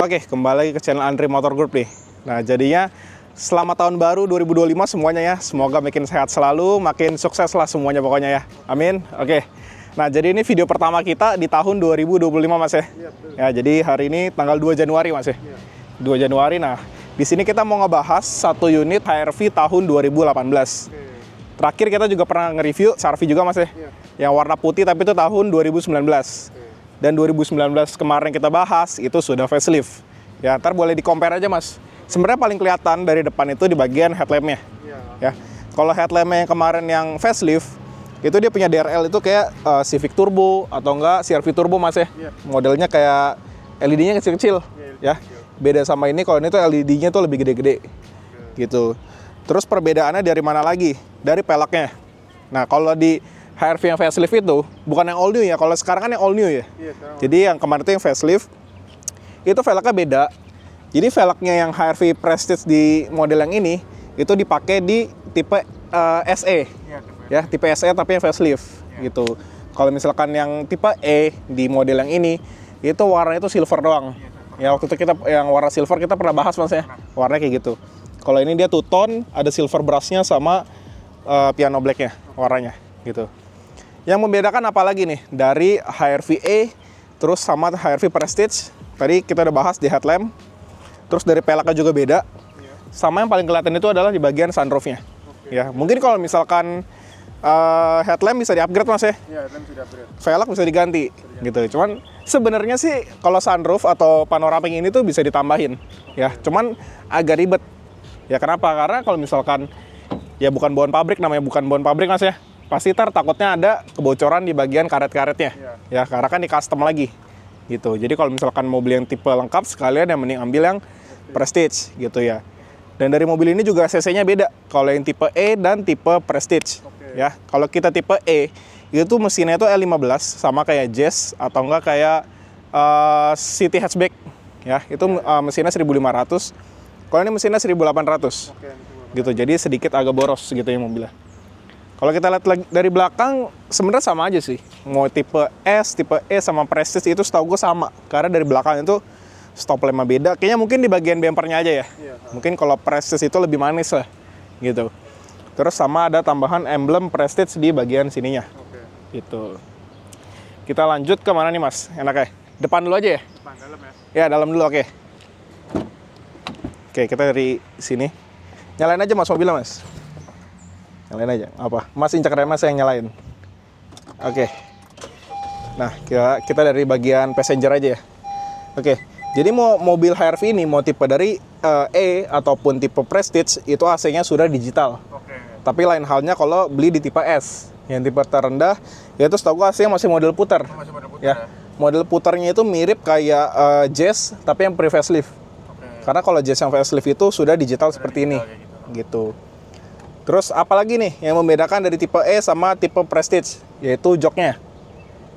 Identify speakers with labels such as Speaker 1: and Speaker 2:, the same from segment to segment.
Speaker 1: Oke, kembali lagi ke channel Andri Motor Group nih. Nah, jadinya selamat tahun baru 2025 semuanya ya. Semoga makin sehat selalu, makin sukses lah semuanya pokoknya ya. Amin. Oke. Nah, jadi ini video pertama kita di tahun 2025 Mas ya. Ya, jadi hari ini tanggal 2 Januari Mas ya. 2 Januari. Nah, di sini kita mau ngebahas satu unit HR-V tahun 2018. Terakhir kita juga pernah nge-review HR-V juga Mas ya. Yang warna putih tapi itu tahun 2019. Dan 2019 kemarin kita bahas itu sudah facelift. Ya, ntar boleh di-compare aja Mas. Sebenarnya paling kelihatan dari depan itu di bagian headlampnya. Ya. Kalau headlampnya yang kemarin yang facelift, itu dia punya DRL itu kayak Civic Turbo atau enggak CR-V Turbo Mas ya. Modelnya kayak LED-nya kecil-kecil ya. Beda sama ini, kalau ini tuh LED-nya tuh lebih gede-gede. Gitu. Terus perbedaannya dari mana lagi? Dari peleknya. Nah, kalau di HR-V yang facelift itu bukan yang all new ya. Kalau sekarang kan yang all new ya. Jadi yang kemarin itu yang facelift itu velgnya beda. Jadi velgnya yang HR-V Prestige di model yang ini itu dipakai di tipe SE. Ya, tipe SE tapi yang facelift gitu. Kalau misalkan yang tipe E di model yang ini itu warnanya itu silver doang. Ya, waktu itu kita yang warna silver kita pernah bahas Mas ya. Warnanya kayak gitu. Kalau ini dia two tone, ada silver brushnya sama piano blacknya warnanya gitu. Yang membedakan apa lagi nih dari HR-V E terus sama HR-V Prestige? Tadi kita udah bahas di headlamp. Terus dari peleknya juga beda. Sama yang paling kelihatan itu adalah di bagian sunroofnya. Ya, mungkin kalau misalkan headlamp bisa di-upgrade Mas ya. Iya, headlamp bisa di-upgrade. Velg bisa diganti gitu. Cuman sebenarnya sih kalau sunroof atau panoramic ini tuh bisa ditambahin. Ya, cuman agak ribet. Ya kenapa? Karena kalau misalkan ya bukan bawaan pabrik, namanya bukan bawaan pabrik Mas ya. Pasti takutnya ada kebocoran di bagian karet-karetnya. Ya, karena kan di custom lagi. Gitu. Jadi kalau misalkan mau beli yang tipe lengkap sekalian yang mending ambil yang Prestige gitu ya. Dan dari mobil ini juga cc-nya beda. Kalau yang tipe E dan tipe Prestige. Ya, kalau kita tipe E itu mesinnya itu L15 sama kayak Jazz atau enggak kayak City Hatchback. Ya, itu mesinnya 1500. Kalau ini mesinnya 1800. Gitu. Jadi sedikit agak boros gitu ya mobilnya. Kalau kita lihat dari belakang sebenarnya sama aja sih. Mau tipe S, tipe E sama Prestige itu setahu gue sama. Karena dari belakang itu stop lamp beda. Kayaknya mungkin di bagian bumpernya aja ya. Mungkin kalau Prestige itu lebih manis lah. Gitu. Terus sama ada tambahan emblem Prestige di bagian sininya. Gitu. Kita lanjut ke mana nih Mas? Enaknya? Depan dulu aja ya? Depan, dalam ya? Ya, dalam dulu, oke. Oke, kita dari sini. Nyalain aja Mas mobilnya Mas. Nyalain aja, apa? Mas injak remnya saya yang nyalain. Oke. Nah, kita dari bagian passenger aja ya. Oke. Jadi mau mobil HR-V ini mau tipe dari E ataupun tipe Prestige itu AC-nya sudah digital. Tapi lain halnya kalau beli di tipe S. Yang tipe terendah yaitu setahu gue AC-nya masih model putar. Ya. Model putarnya itu mirip kayak Jazz tapi yang pre-facelift. Karena kalau Jazz yang facelift itu sudah digital seperti ini. Gitu. Terus apalagi nih yang membedakan dari tipe E sama tipe Prestige, yaitu joknya.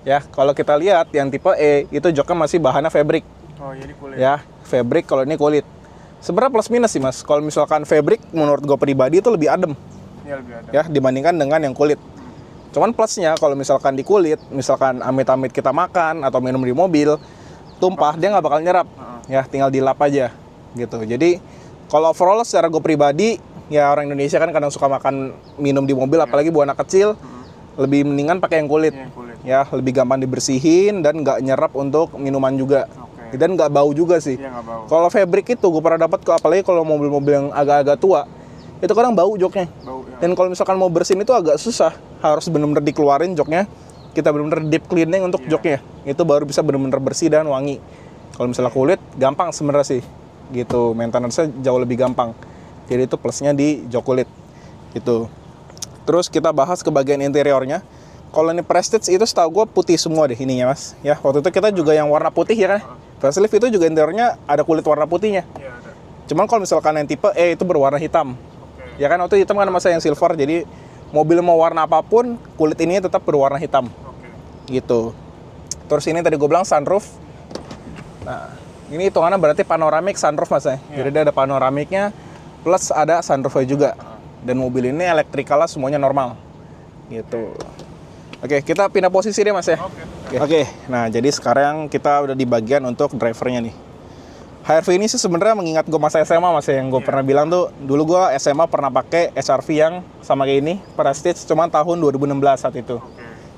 Speaker 1: Ya, kalau kita lihat yang tipe E itu joknya masih bahannya fabric. Oh, ini kulit. Ya, fabric, kalau ini kulit. Sebenarnya plus minus sih Mas. Kalau misalkan fabric menurut gue pribadi itu lebih adem. Ya, lebih adem. Ya, dibandingkan dengan yang kulit. Cuman plusnya kalau misalkan di kulit, misalkan amit-amit kita makan atau minum di mobil, tumpah dia nggak bakal nyerap. Ya, tinggal dilap aja gitu. Jadi kalau overall secara gue pribadi ya orang Indonesia kan kadang suka makan minum di mobil, apalagi buat anak kecil, lebih mendingan pakai yang kulit. Ya, lebih gampang dibersihin dan nggak nyerap untuk minuman juga. Dan nggak bau juga sih. Kalau fabric itu gue pernah dapat, apalagi kalau mobil-mobil yang agak-agak tua, itu kadang bau joknya. Dan kalau misalkan mau bersihin itu agak susah, harus benar-benar dikeluarin joknya. Kita benar-benar deep cleaning untuk joknya. Itu baru bisa benar-benar bersih dan wangi. Kalau misalnya kulit, gampang sebenarnya sih. Gitu, maintenance-nya jauh lebih gampang. Jadi itu plusnya di jok kulit gitu. Terus kita bahas ke bagian interiornya. Kalau ini Prestige itu setahu gue putih semua deh ininya Mas. Ya, waktu itu kita juga yang warna putih ya kan. Facelift itu juga interiornya ada kulit warna putihnya. Iya, ada. Cuman kalau misalkan yang tipe E itu berwarna hitam. Ya kan, waktu hitam kan masa yang silver. Jadi mobil mau warna apapun, kulit ini tetap berwarna hitam. Gitu. Terus ini tadi gue bilang sunroof. Nah, ini hitungannya berarti panoramic sunroof Mas ya. Jadi dia ada panoramiknya. Plus ada sunroofnya juga. Dan mobil ini elektrikalnya semuanya normal. Gitu. Oke, kita pindah posisi deh Mas ya. Oke. Nah, jadi sekarang kita udah di bagian untuk drivernya nih. HRV ini sih sebenarnya mengingat gue masa SMA mas ya, yang gue pernah bilang tuh dulu gue SMA pernah pakai HRV yang sama kayak ini Prestige, cuman tahun 2016 saat itu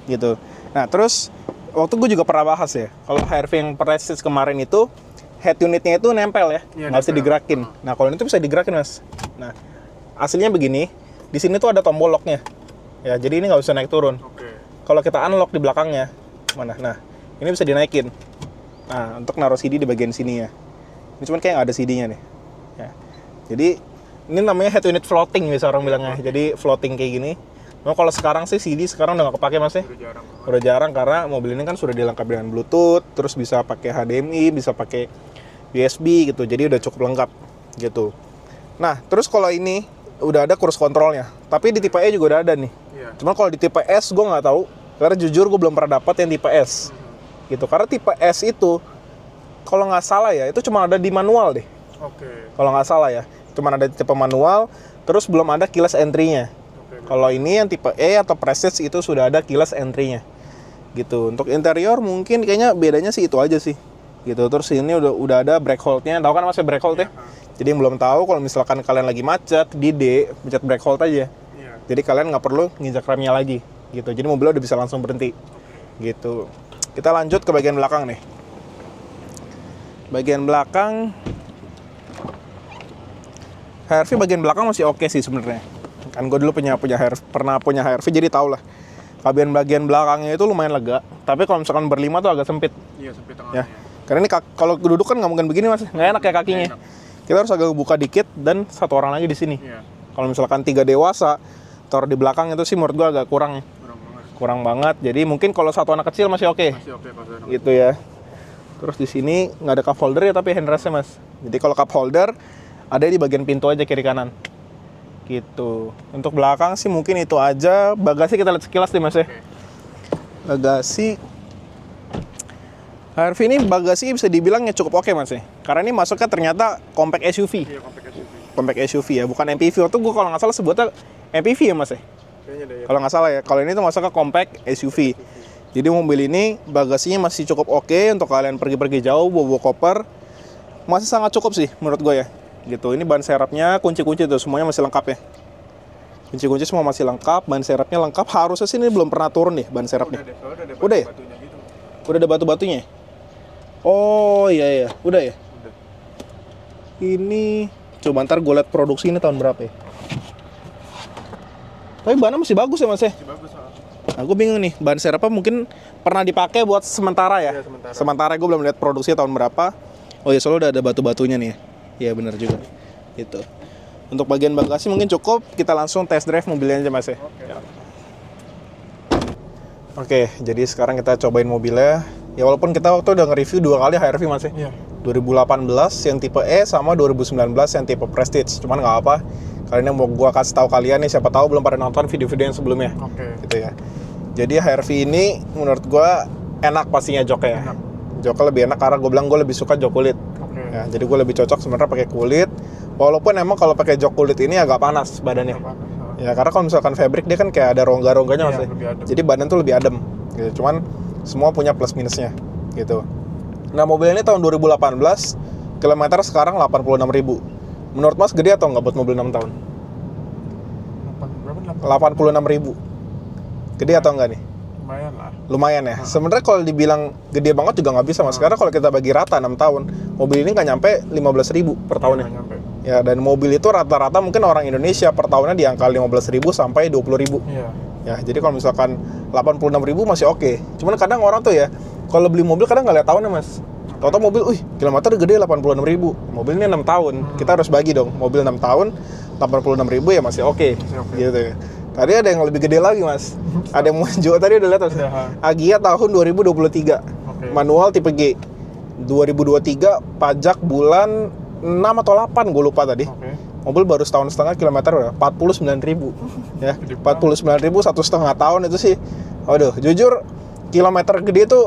Speaker 1: gitu. Nah terus waktu gue juga pernah bahas ya, kalau HRV yang Prestige kemarin itu head unitnya itu nempel ya, nggak bisa digerakin. Nah kalau ini tuh bisa digerakin mas. Nah aslinya begini, di sini tuh ada tombol locknya ya, jadi ini nggak bisa naik turun. Kalau kita unlock di belakangnya mana, nah ini bisa dinaikin. Nah untuk naruh CD di bagian sini ya. Ini cuman kayak nggak ada CD-nya nih. Ya. Jadi ini namanya head unit floating bisa orang bilangnya. Jadi floating kayak gini. Nah, kalau sekarang sih CD sekarang udah nggak kepake mas ya. Udah jarang karena mobil ini kan sudah dilengkapi dengan Bluetooth, terus bisa pakai HDMI, bisa pakai USB gitu. Jadi udah cukup lengkap gitu. Nah, terus kalau ini udah ada cruise controlnya. Tapi di tipe E juga udah ada nih. Cuman kalau di tipe S gue nggak tahu. Karena jujur gue belum pernah dapat yang tipe S. Gitu. Karena tipe S itu kalau nggak salah ya, itu cuma ada di manual deh. Kalau nggak salah ya, cuma ada di tipe manual, terus belum ada keyless entry-nya. Kalau ini yang tipe E atau Prestige itu sudah ada keyless entry-nya. Gitu. Untuk interior mungkin kayaknya bedanya sih itu aja sih. Gitu. Terus ini udah ada brake hold-nya. Tahu kan masih brake hold ya? Jadi yang belum tahu kalau misalkan kalian lagi macet di D, pencet brake hold aja. Jadi kalian nggak perlu nginjak remnya lagi. Gitu. Jadi mobilnya udah bisa langsung berhenti. Gitu. Kita lanjut ke bagian belakang nih. Bagian belakang HRV bagian belakang masih oke sih sebenarnya. Kan gue dulu pernah punya HRV jadi tau lah. Bagian belakangnya itu lumayan lega. Tapi kalau misalkan berlima tuh agak sempit.
Speaker 2: Iya sempit tengahnya.
Speaker 1: Ya. Karena ini kalau duduk kan nggak mungkin begini mas, nggak enak ya kakinya. Kita harus agak buka dikit dan satu orang lagi di sini.
Speaker 2: Iya.
Speaker 1: Kalau misalkan 3 dewasa taruh di belakang itu sih menurut gue agak kurang. Kurang banget. Jadi mungkin kalau satu anak kecil masih oke.
Speaker 2: Masih oke kalau anak
Speaker 1: gitu ya. Terus di sini nggak ada cup holder ya tapi handrestnya mas. Jadi kalau cup holder ada di bagian pintu aja kiri kanan. Gitu. Untuk belakang sih mungkin itu aja. Bagasi kita lihat sekilas deh mas ya. Bagasi HRV ini bagasi bisa dibilang ya cukup oke mas ya. Karena ini masuknya ternyata compact SUV.
Speaker 2: Iya, compact SUV.
Speaker 1: Compact SUV ya, bukan MPV. Waktu gue kalau nggak salah sebutnya MPV ya mas ya.
Speaker 2: Kayaknya deh.
Speaker 1: Kalau nggak salah ya. Kalau ini tuh masuknya compact SUV. Jadi mobil ini bagasinya masih cukup oke untuk kalian pergi-pergi jauh, bawa koper. Masih sangat cukup sih menurut gue ya. Gitu. Ini ban serepnya, kunci-kunci tuh semuanya masih lengkap ya. Kunci-kunci semua masih lengkap, ban serepnya lengkap. Harusnya sih ini belum pernah turun nih ban serepnya.
Speaker 2: Udah
Speaker 1: ya?
Speaker 2: gitu.
Speaker 1: Udah ada batu-batunya. Oh iya, udah ya.
Speaker 2: Udah.
Speaker 1: Ini coba ntar gue liat produksi ini tahun berapa ya. Tapi bannya masih bagus ya mas ya.
Speaker 2: Masih bagus.
Speaker 1: Nah, gue bingung nih, ban serepnya mungkin pernah dipakai buat sementara ya?
Speaker 2: Iya, sementara.
Speaker 1: Sementara gue belum lihat produksi tahun berapa. Oh ya, soalnya udah ada batu-batunya nih ya. Iya benar juga. Gitu. Untuk bagian bagasi mungkin cukup, kita langsung test drive mobilnya aja mas ya. Oke, jadi sekarang kita cobain mobilnya. Ya walaupun kita waktu udah nge-review 2 kali HRV mas ya.
Speaker 2: Iya.
Speaker 1: 2018 yang tipe E sama 2019 yang tipe Prestige. Cuman nggak apa. Kali ini mau gua kasih tahu kalian nih, siapa tahu belum pada nonton video-video yang sebelumnya. Gitu ya. Jadi HRV ini menurut gua enak pastinya joknya. Joknya lebih enak karena gue bilang gue lebih suka jok kulit. Ya, jadi gue lebih cocok sebenarnya pakai kulit. Walaupun emang kalau pakai jok kulit ini agak panas badannya. Ya karena kalau misalkan fabric dia kan kayak ada rongga-rongganya mas. Jadi badan tuh lebih adem. Gitu. Cuman semua punya plus minusnya. Gitu. Nah mobil ini tahun 2018, kilometer sekarang 86.000. Menurut mas gede atau nggak buat mobil 6 tahun? 86.000. Gede atau enggak nih?
Speaker 2: Lumayan lah.
Speaker 1: Lumayan ya. Sebenarnya kalau dibilang gede banget juga nggak bisa mas. Karena kalau kita bagi rata 6 tahun, mobil ini nggak nyampe 15.000 per tahunnya. Ya dan mobil itu rata-rata mungkin orang Indonesia per tahunnya di angka 15.000 sampai 20.000.
Speaker 2: Iya.
Speaker 1: Ya jadi kalau misalkan 86.000 masih oke. Cuman kadang orang tuh ya kalau beli mobil kadang nggak lihat tahunnya mas. Tahu-tahu mobil, kilometer gede 86.000. Mobil ini 6 tahun. Kita harus bagi dong. Mobil 6 tahun 86.000 ya masih oke. Gitu ya. Tadi ada yang lebih gede lagi mas. Ada yang mau jual tadi udah lihat mas. Agya tahun 2023. Manual tipe G. 2023 pajak bulan 6 atau 8 gue lupa tadi. Mobil baru setahun setengah, kilometer udah 49.000 ya. 49.000 1,5 tahun itu sih. Waduh, jujur kilometer gede itu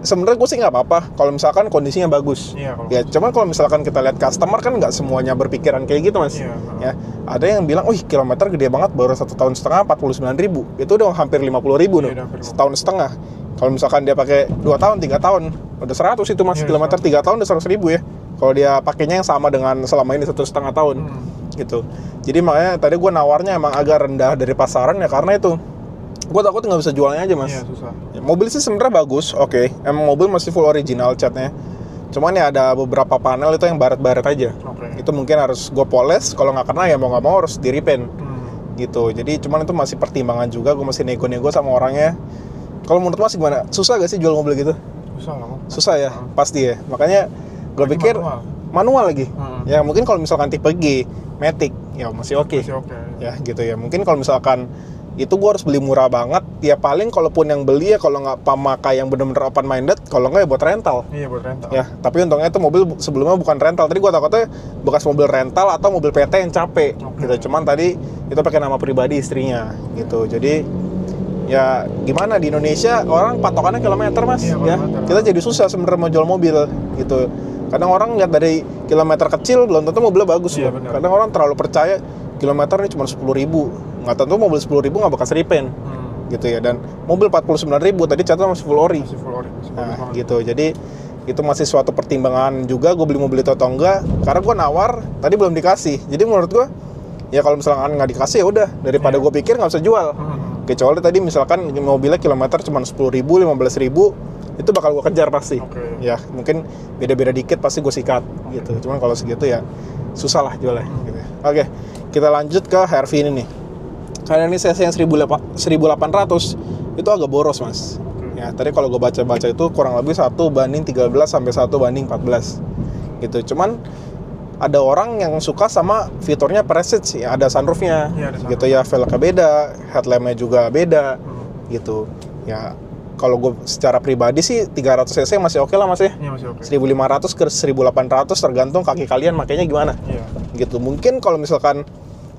Speaker 1: sebenarnya gue sih nggak apa-apa kalau misalkan kondisinya bagus. Ya, cuman kalau misalkan kita lihat customer kan nggak semuanya berpikiran kayak gitu mas. Ya, ada yang bilang, kilometer gede banget baru 1,5 tahun 49.000. Itu udah hampir 50.000 nih, setahun setengah. Kalau misalkan dia pakai 2 tahun, 3 tahun, udah 100 itu mas. Kilometer 3 tahun udah 100.000 ya. Kalau dia pakainya yang sama dengan selama ini 1,5 tahun gitu. Jadi makanya tadi gue nawarnya emang agak rendah dari pasaran ya karena itu. Gue takut nggak bisa jualnya aja mas.
Speaker 2: Iya susah.
Speaker 1: Ya, mobil sih sebenarnya bagus, oke. Emang mobil masih full original catnya. Cuman ya ada beberapa panel itu yang baret-baret aja.
Speaker 2: Oke.
Speaker 1: Itu mungkin harus gue poles. Kalau nggak kena ya mau nggak mau harus di repaint gitu. Jadi cuman itu masih pertimbangan juga. Gue masih nego-nego sama orangnya. Kalau menurut mas gimana? Susah gak sih jual mobil gitu?
Speaker 2: Susah lah.
Speaker 1: Susah ya, pasti ya. Makanya gue pikir manual lagi. Ya mungkin kalau misalkan tipe G, Matic, ya masih oke.
Speaker 2: Masih oke.
Speaker 1: Ya gitu ya. Mungkin kalau misalkan itu gue harus beli murah banget, ya paling kalaupun yang beli ya kalau nggak pemakai yang benar-benar open minded, kalau nggak ya buat rental.
Speaker 2: Iya buat rental.
Speaker 1: Ya, tapi untungnya itu mobil sebelumnya bukan rental. Tadi gue takutnya bekas mobil rental atau mobil PT yang capek. Gitu. Cuman tadi itu pakai nama pribadi istrinya gitu. Jadi ya gimana di Indonesia orang patokannya kilometer mas.
Speaker 2: Iya,
Speaker 1: ya
Speaker 2: kilometer.
Speaker 1: kita jadi susah sebenarnya mau jual mobil gitu. Kadang orang lihat dari kilometer kecil belum tentu mobilnya bagus
Speaker 2: Iya,
Speaker 1: loh.
Speaker 2: benar.
Speaker 1: Kadang orang terlalu percaya kilometer ini cuma 10.000. Nggak tentu mobil 10.000 nggak bekas repaint gitu ya. Dan mobil 49.000 tadi catatan masih full ori.
Speaker 2: Masih full ori.
Speaker 1: Nah gitu. Jadi itu masih suatu pertimbangan juga gue beli mobil itu atau enggak. Karena gue nawar tadi belum dikasih. Jadi menurut gue ya kalau misalkan nggak dikasih ya udah daripada gue pikir nggak bisa jual. Kecuali tadi misalkan mobilnya kilometer cuma 10.000, 15.000 itu bakal gue kejar pasti. Ya mungkin beda-beda dikit pasti gue sikat gitu. Cuman kalau segitu ya susah lah jualnya. Gitu. Oke, kita lanjut ke HRV ini nih. Karena ini cc yang 1800 itu agak boros mas. Ya tadi kalau gue baca-baca itu kurang lebih 1:13 sampai 1:14 gitu. Cuman ada orang yang suka sama fiturnya Prestige ya, ada sunroofnya
Speaker 2: Ya, ada
Speaker 1: gitu ya, velgnya beda, headlampnya juga beda gitu ya. Kalau gue secara pribadi sih 300 cc masih oke lah mas ya.
Speaker 2: Iya masih oke.
Speaker 1: 1500 ke 1800 tergantung kaki kalian makanya gimana.
Speaker 2: Iya.
Speaker 1: Gitu. Mungkin kalau misalkan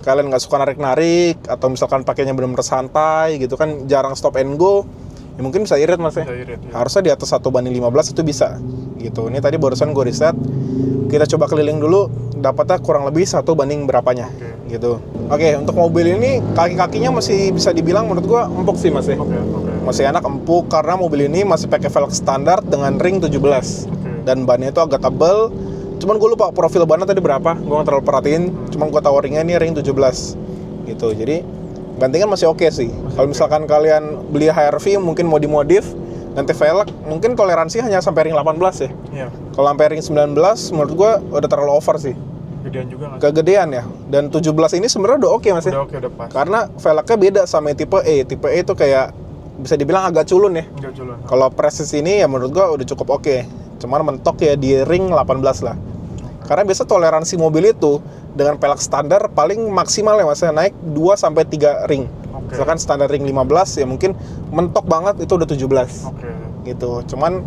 Speaker 1: kalian nggak suka narik-narik atau misalkan pakainya benar-benar santai gitu kan, jarang stop and go, ya mungkin bisa irit mas ya.
Speaker 2: Bisa irit, ya.
Speaker 1: Harusnya di atas 1:15 itu bisa gitu. Ini tadi barusan gue riset, kita coba keliling dulu, dapatnya kurang lebih 1 banding berapanya gitu. Oke, untuk mobil ini kaki-kakinya masih bisa dibilang menurut gue empuk sih mas ya.
Speaker 2: Oke.
Speaker 1: Masih enak empuk karena mobil ini masih pakai velg standar dengan ring 17 dan bannya itu agak tebal. Cuman gue lupa profil bannya tadi berapa, gue nggak terlalu perhatiin. Cuman gue tahu ringnya ini ring 17 gitu. Jadi gantingan masih oke sih. Kalau misalkan kalian beli HRV mungkin mau dimodif, nanti velg mungkin toleransi hanya sampai ring 18 ya.
Speaker 2: Iya.
Speaker 1: Kalau sampai ring 19 menurut gue udah terlalu over sih.
Speaker 2: Gedean juga nggak?
Speaker 1: Kegedean ya. Dan 17 ini sebenarnya udah oke mas ya.
Speaker 2: Udah oke, udah pas.
Speaker 1: Karena velgnya beda sama yang tipe E. Tipe E itu kayak bisa dibilang agak culun ya.
Speaker 2: Nggak culun.
Speaker 1: Kalau Prestige ini ya menurut gua udah cukup oke. Cuman mentok ya di ring 18 lah. Karena biasa toleransi mobil itu dengan velg standar paling maksimal ya mas, naik 2 sampai 3 ring. Misalkan standar ring 15 ya mungkin mentok banget itu udah 17. Gitu. Cuman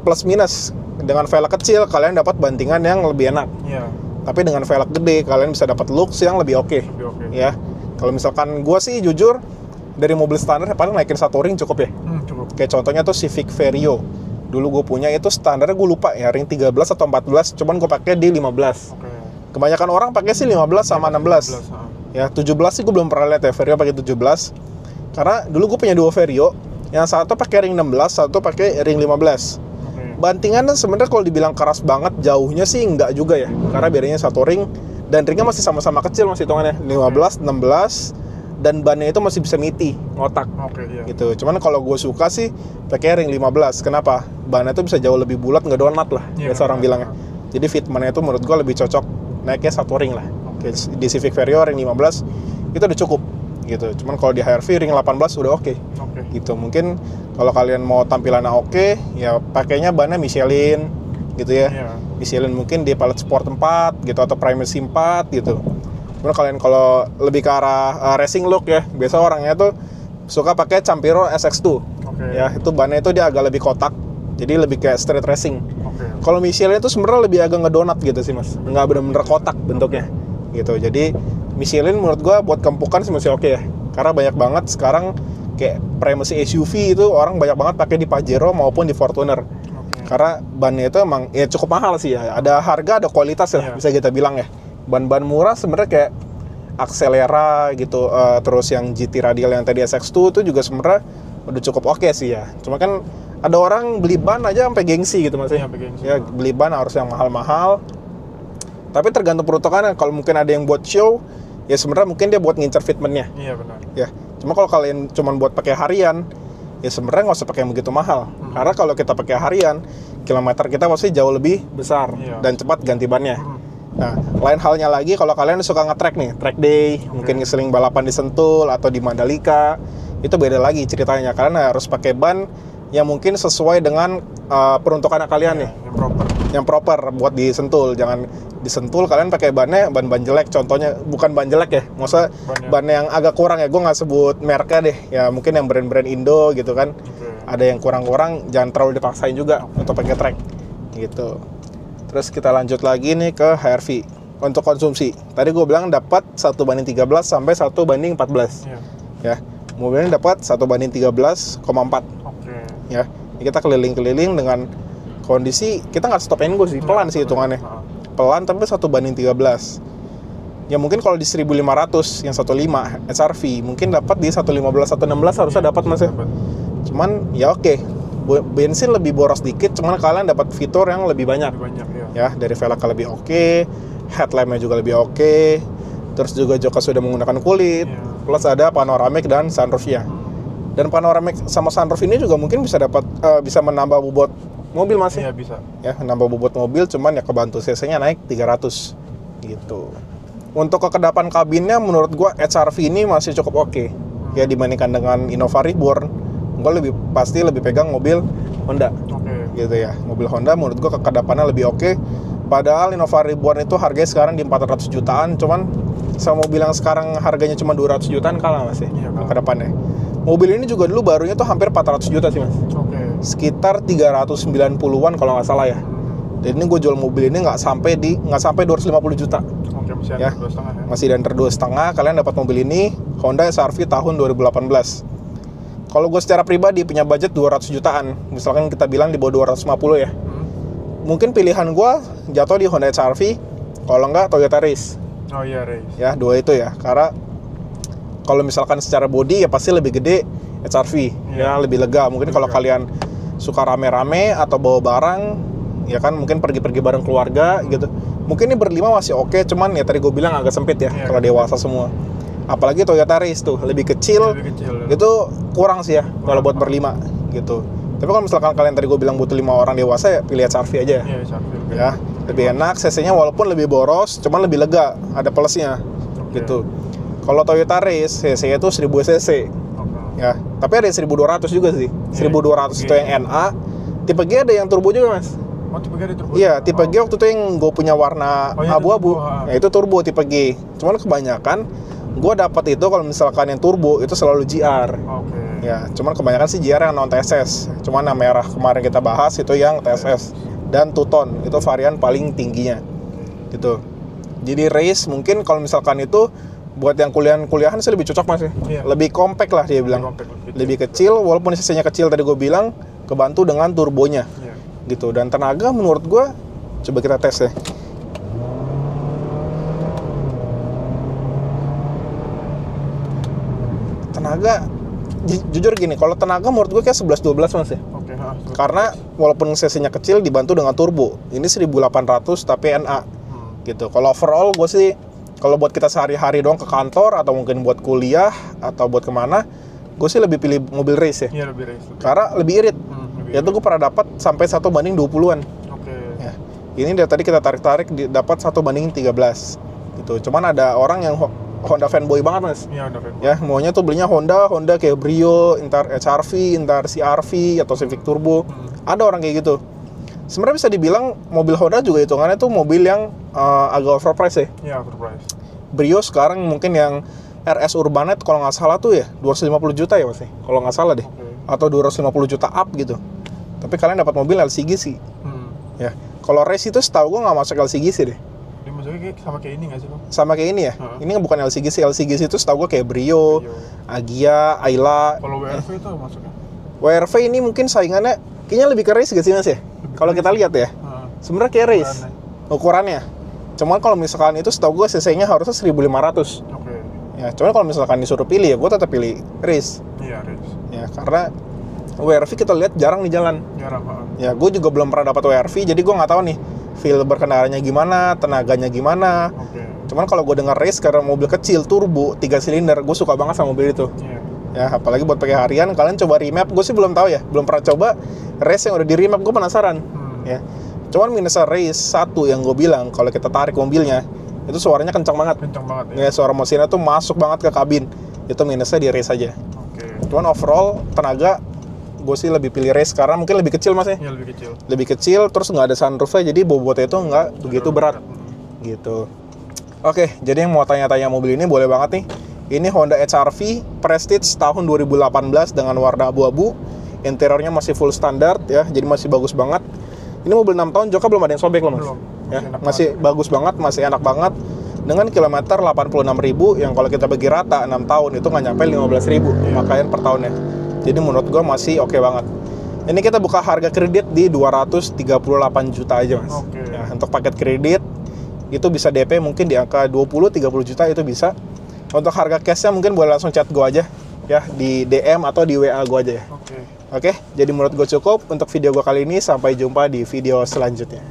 Speaker 1: plus minus dengan velg kecil kalian dapat bantingan yang lebih enak.
Speaker 2: Iya.
Speaker 1: Tapi dengan velg gede kalian bisa dapat looks yang lebih oke. Ya. Kalau misalkan gua sih jujur dari mobil standar paling naikin 1 ring cukup ya.
Speaker 2: Cukup.
Speaker 1: Kayak contohnya tuh Civic Vario. Dulu gue punya itu standarnya gue lupa ya, ring 13 atau 14, cuman gue pakai di 15. Kebanyakan orang pakai sih 15 sama 16. Ya, 17 sih gue belum pernah lihat ya Vario pakai 17. Karena dulu gue punya 2 Vario, yang satu pakai ring 16, satu pakai ring 15. Bantingannya sebenarnya kalau dibilang keras banget, jauhnya sih enggak juga ya. Karena bedanya 1 ring dan ringnya masih sama-sama kecil masih hitungannya, 15, 16. Dan bannya itu masih bisa miti, ngotak, gitu. Cuman kalau gue suka sih pakai ring 15. Kenapa? Bannya itu bisa jauh lebih bulat, nggak donat lah, biasa orang bilangnya. Jadi fitmentnya itu menurut gue lebih cocok naiknya 1 ring lah. Di Civic Vario ring 15 itu udah cukup, gitu. Cuman kalau di HRV ring 18 udah oke. Gitu. Mungkin kalau kalian mau tampilannya oke, ya pakainya bannya Michelin, gitu ya. Michelin mungkin di Pilot Sport 4 gitu atau Primacy 4 gitu. Cuman kalian kalau lebih ke arah racing look ya, biasa orangnya tuh suka pakai Campiro SX2. Ya, itu bannya itu dia agak lebih kotak. Jadi lebih kayak street racing. Kalau Michelin itu sebenarnya lebih agak ngedonat gitu sih, Mas. Enggak benar-benar kotak bentuknya. Gitu. Jadi Michelin menurut gua buat kempukan sih masih oke ya. Karena banyak banget sekarang kayak Primacy SUV itu orang banyak banget pakai di Pajero maupun di Fortuner. Karena bannya itu emang ya cukup mahal sih ya. Ada harga, ada kualitas ya, bisa kita bilang ya. Ban-ban murah sebenarnya kayak Axelera gitu, terus yang GT Radial yang tadi SX2 itu juga sebenarnya udah cukup oke sih ya. Cuma kan ada orang beli ban aja sampai gengsi gitu Mas.
Speaker 2: Iya, sampai gengsi.
Speaker 1: Ya, beli ban harus yang mahal-mahal. Tapi tergantung peruntukannya. Kalau mungkin ada yang buat show, ya sebenarnya mungkin dia buat ngincer fitmentnya.
Speaker 2: Iya benar.
Speaker 1: Ya, cuma kalau kalian cuma buat pakai harian, ya sebenarnya nggak usah pakai yang begitu mahal. Karena kalau kita pakai harian, kilometer kita pasti jauh lebih besar dan cepat ganti bannya. Nah, lain halnya lagi kalau kalian suka nge-track nih, track day, mungkin ngeseling balapan di Sentul atau di Mandalika, itu beda lagi ceritanya. Karena harus pakai ban yang mungkin sesuai dengan peruntukan kalian nih. Yang proper buat di Sentul. Jangan di Sentul kalian pakai ban jelek, contohnya bukan ban jelek ya, maksudnya ban yang agak kurang ya, gue nggak sebut mereknya deh, ya mungkin yang brand-brand Indo gitu kan, ada yang kurang-kurang, jangan terlalu dipaksain juga untuk pakai track gitu. Terus kita lanjut lagi nih ke HRV untuk konsumsi. Tadi gue bilang dapat 1:13 sampai 1:14 ya, mobilnya dapat 1:13,4 ya. Ini kita keliling-keliling dengan kondisi kita nggak stop and go sih, pelan sih hitungannya. Pelan tapi 1:13. Ya mungkin kalau di 1500 yang 1.5 HRV mungkin dapat di 1.15 1.16 harusnya dapat Mas ya. Cuman ya oke. Bensin lebih boros dikit, cuman kalian dapat fitur yang lebih banyak ya. Dari velgnya lebih oke, headlampnya juga lebih oke. Terus juga joknya sudah menggunakan kulit, plus ada panoramic dan sunroofnya. Dan panoramic sama sunroof ini juga mungkin bisa menambah bobot mobil Mas ya.
Speaker 2: Iya bisa.
Speaker 1: Ya, menambah bobot mobil, cuman ya kebantu cc-nya naik 300 gitu. Untuk kekedapan kabinnya menurut gua HRV ini masih cukup oke. Ya dibandingkan dengan Innova Reborn, gua pasti lebih pegang mobil Honda. Gitu ya. Mobil Honda menurut gua kekedapannya lebih oke. Padahal Innova Reborn itu harganya sekarang di 400 jutaan, cuman sama mobil yang sekarang harganya cuma 200 jutaan kalah Mas ya. Kedepannya. Mobil ini juga dulu barunya tuh hampir 400 juta sih Mas. Sekitar 390-an kalau nggak salah ya. Dan ini gue jual mobil ini nggak sampai 250 juta.
Speaker 2: Masih
Speaker 1: ya.
Speaker 2: under 2,5 ya.
Speaker 1: Masih under 2,5. Kalian dapat mobil ini Honda HR-V tahun 2018. Kalau gue secara pribadi punya budget 200 jutaan, misalkan kita bilang di bawah 250 ya. Mungkin pilihan gue jatuh di Honda HR-V, kalau nggak Toyota Race.
Speaker 2: Oh iya Race.
Speaker 1: Ya, dua itu ya. Karena kalau misalkan secara body ya pasti lebih gede HR-V, ya lebih lega. Mungkin kalau kalian suka rame-rame atau bawa barang, ya kan mungkin pergi-pergi bareng keluarga gitu. Mungkin ini berlima masih oke, cuman ya tadi gue bilang agak sempit ya kalau dewasa semua. Apalagi Toyota Race tuh lebih kecil, itu kurang sih ya kalau buat berlima gitu. Tapi kalau misalkan kalian tadi gue bilang butuh 5 orang dewasa ya pilih HR-V aja ya. Ya, lebih enak, cc-nya walaupun lebih boros, cuman lebih lega, ada plusnya gitu. Kalau Toyota Race cc-nya itu 1000 cc. Ya, tapi ada yang 1200 juga sih. 1200 itu yang NA. Tipe G ada yang turbo juga Mas.
Speaker 2: Oh, tipe G ada turbo?
Speaker 1: Iya, tipe G waktu itu yang gue punya warna abu-abu. Ya itu turbo tipe G. Cuman kebanyakan gue dapat itu kalau misalkan yang turbo itu selalu GR. Ya, cuman kebanyakan sih GR yang non TSS. Cuman yang merah kemarin kita bahas itu yang TSS. Dan Two-Tone itu varian paling tingginya. Gitu. Jadi Race mungkin kalau misalkan itu buat yang kuliahan sih lebih cocok Mas ya. Lebih compact lah dia bilang. Lebih kecil, walaupun cc-nya kecil tadi gue bilang, kebantu dengan turbonya. Gitu. Dan tenaga menurut gue, coba kita tes ya. Tenaga, jujur gini, kalau tenaga menurut gue kayak 11-12 Mas ya. Karena walaupun cc-nya kecil dibantu dengan turbo. Ini 1800 tapi NA. Gitu. Kalau overall gue sih, kalau buat kita sehari-hari doang ke kantor atau mungkin buat kuliah atau buat kemana, gue sih lebih pilih mobil race ya.
Speaker 2: Iya, lebih race.
Speaker 1: Karena lebih irit. Ya tuh gue pernah dapat sampai 1:20-an. Ya. Ini dari tadi kita tarik-tarik dapat 1:13 gitu. Cuman ada orang yang Honda fanboy banget Mas.
Speaker 2: Iya, Honda fanboy.
Speaker 1: Ya, maunya tuh belinya Honda kayak Brio, entar HR-V, entar CR-V atau Civic Turbo. Ada orang kayak gitu. Sebenarnya bisa dibilang mobil Honda juga hitungannya tuh mobil yang agak overpriced ya.
Speaker 2: Iya, overpriced.
Speaker 1: Brio sekarang mungkin yang RS Urbanet kalau nggak salah tuh ya 250 juta ya Mas ya. Kalau nggak salah deh. Atau 250 juta up gitu. Tapi kalian dapat mobil LCGC. Ya. Kalau Race itu setahu gue nggak masuk LCGC deh.
Speaker 2: Dia masuknya sama kayak ini nggak sih Bang?
Speaker 1: Sama kayak ini ya. Ini bukan LCGC. LCGC itu setahu gue kayak Brio, Agia, Ayla.
Speaker 2: Kalau WRV itu masuknya?
Speaker 1: WRV ini mungkin saingannya kayaknya lebih ke Race gak sih Mas ya? Kalau kita lihat ya. Sebenarnya kayak Race ukurannya. Cuman kalau misalkan itu setahu gue cc-nya harusnya 1500. Ya, cuman kalau misalkan disuruh pilih ya gue tetap pilih Race.
Speaker 2: Iya, Race.
Speaker 1: Ya, karena WRV kita lihat jarang di jalan.
Speaker 2: Jarang,
Speaker 1: Ya, gue juga belum pernah dapat WRV, jadi gue nggak tahu nih feel berkendaranya gimana, tenaganya gimana.
Speaker 2: Oke.
Speaker 1: Cuman kalau gue denger race karena mobil kecil, turbo, 3 silinder, gue suka banget sama mobil itu.
Speaker 2: Iya.
Speaker 1: Ya, apalagi buat pakai harian, kalian coba remap, gue sih belum tahu ya, belum pernah coba race yang udah di remap, gue penasaran. Ya, cuman minusnya race satu yang gue bilang, kalau kita tarik mobilnya, itu suaranya kencang banget.
Speaker 2: Kencang banget ya.
Speaker 1: Ya, suara mesinnya tuh masuk banget ke kabin. Itu minusnya di race aja.
Speaker 2: Oke.
Speaker 1: Cuman overall tenaga, gue sih lebih pilih race karena mungkin lebih kecil mas ya.
Speaker 2: Iya, lebih kecil.
Speaker 1: Lebih kecil, terus nggak ada sunroofnya, jadi bobotnya itu nggak begitu berat. Gitu. Oke, jadi yang mau tanya-tanya mobil ini boleh banget nih. Ini Honda HR-V Prestige tahun 2018 dengan warna abu-abu. Interiornya masih full standard ya, jadi masih bagus banget. Ini mobil 6 tahun, joknya belum ada yang sobek loh mas.
Speaker 2: Belum.
Speaker 1: Ya,
Speaker 2: Enak
Speaker 1: masih bagus banget, masih enak banget. Dengan kilometer 86.000 yang kalau kita bagi rata 6 tahun itu nggak nyampe 15.000 pemakaian per tahunnya. Jadi menurut gue masih oke banget. Ini kita buka harga kredit di 238 juta aja mas.
Speaker 2: Oke.
Speaker 1: Ya, untuk paket kredit itu bisa DP mungkin di angka 20-30 juta itu bisa. Untuk harga cashnya mungkin boleh langsung chat gue aja ya di DM atau di WA gue aja ya.
Speaker 2: Oke.
Speaker 1: Oke, jadi menurut gue cukup untuk video gue kali ini. Sampai jumpa di video selanjutnya.